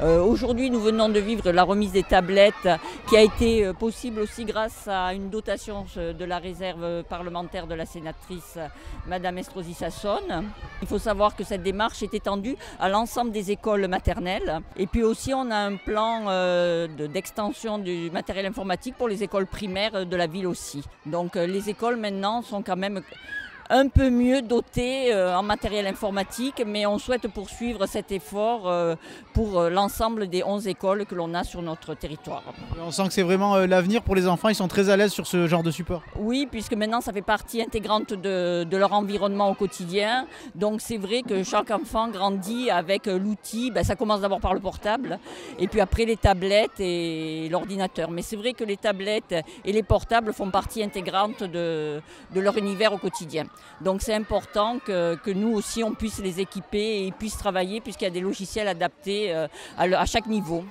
Aujourd'hui, nous venons de vivre la remise des tablettes qui a été possible aussi grâce à une dotation de la réserve parlementaire de la sénatrice Madame Estrosi Sassone. Il faut savoir que cette démarche est étendue à l'ensemble des écoles maternelles. Et puis aussi, on a un plan d'extension du matériel informatique pour les écoles primaires de la ville aussi. Donc les écoles maintenant sont quand même un peu mieux doté en matériel informatique, mais on souhaite poursuivre cet effort pour l'ensemble des 11 écoles que l'on a sur notre territoire. Et on sent que c'est vraiment l'avenir pour les enfants, ils sont très à l'aise sur ce genre de support. Oui, puisque maintenant ça fait partie intégrante de leur environnement au quotidien. Donc c'est vrai que chaque enfant grandit avec l'outil, ça commence d'abord par le portable, et puis après les tablettes et l'ordinateur. Mais c'est vrai que les tablettes et les portables font partie intégrante de leur univers au quotidien. Donc c'est important que nous aussi on puisse les équiper et puissent travailler puisqu'il y a des logiciels adaptés à chaque niveau.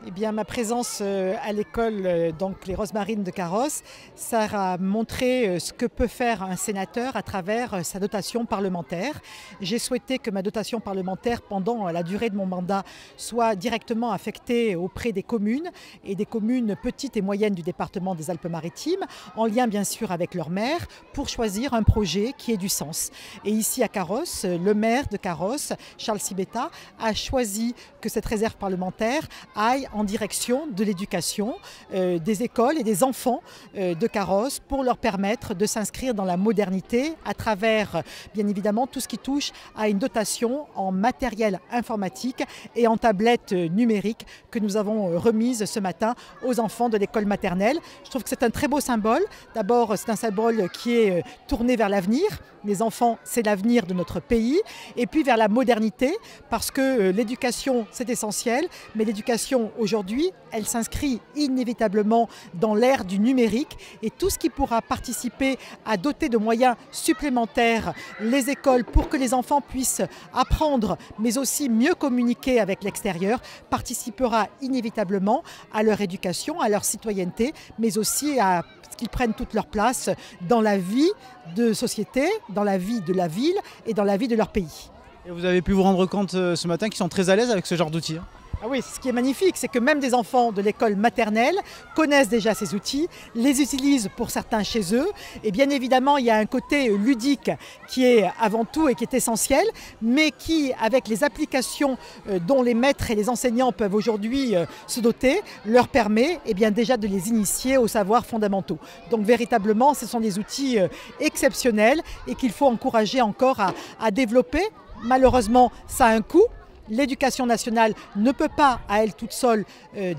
Eh bien, ma présence à l'école, donc les Rosemarines de Carros, ça a montré ce que peut faire un sénateur à travers sa dotation parlementaire. J'ai souhaité que ma dotation parlementaire, pendant la durée de mon mandat, soit directement affectée auprès des communes et des communes petites et moyennes du département des Alpes-Maritimes, en lien bien sûr avec leur maire, pour choisir un projet qui ait du sens. Et ici à Carros, le maire de Carros, Charles Sibetta, a choisi que cette réserve parlementaire aille en direction de l'éducation des écoles et des enfants de Carros pour leur permettre de s'inscrire dans la modernité à travers bien évidemment tout ce qui touche à une dotation en matériel informatique et en tablettes numériques que nous avons remise ce matin aux enfants de l'école maternelle. Je trouve que c'est un très beau symbole. D'abord, c'est un symbole qui est tourné vers l'avenir. Les enfants, c'est l'avenir de notre pays. Et puis vers la modernité, parce que l'éducation, c'est essentiel, mais l'éducation aujourd'hui, elle s'inscrit inévitablement dans l'ère du numérique et tout ce qui pourra participer à doter de moyens supplémentaires les écoles pour que les enfants puissent apprendre, mais aussi mieux communiquer avec l'extérieur, participera inévitablement à leur éducation, à leur citoyenneté, mais aussi à ce qu'ils prennent toute leur place dans la vie de société, dans la vie de la ville et dans la vie de leur pays. Et vous avez pu vous rendre compte ce matin qu'ils sont très à l'aise avec ce genre d'outils. Ah oui, ce qui est magnifique, c'est que même des enfants de l'école maternelle connaissent déjà ces outils, les utilisent pour certains chez eux. Et bien évidemment, il y a un côté ludique qui est avant tout et qui est essentiel, mais qui, avec les applications dont les maîtres et les enseignants peuvent aujourd'hui se doter, leur permet déjà de les initier aux savoirs fondamentaux. Donc véritablement, ce sont des outils exceptionnels et qu'il faut encourager encore à développer. Malheureusement, ça a un coût. L'éducation nationale ne peut pas, à elle toute seule,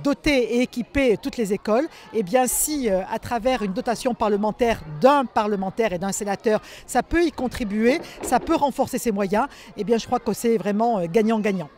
doter et équiper toutes les écoles. Et bien si, à travers une dotation parlementaire d'un parlementaire et d'un sénateur, ça peut y contribuer, ça peut renforcer ses moyens, et bien je crois que c'est vraiment gagnant-gagnant.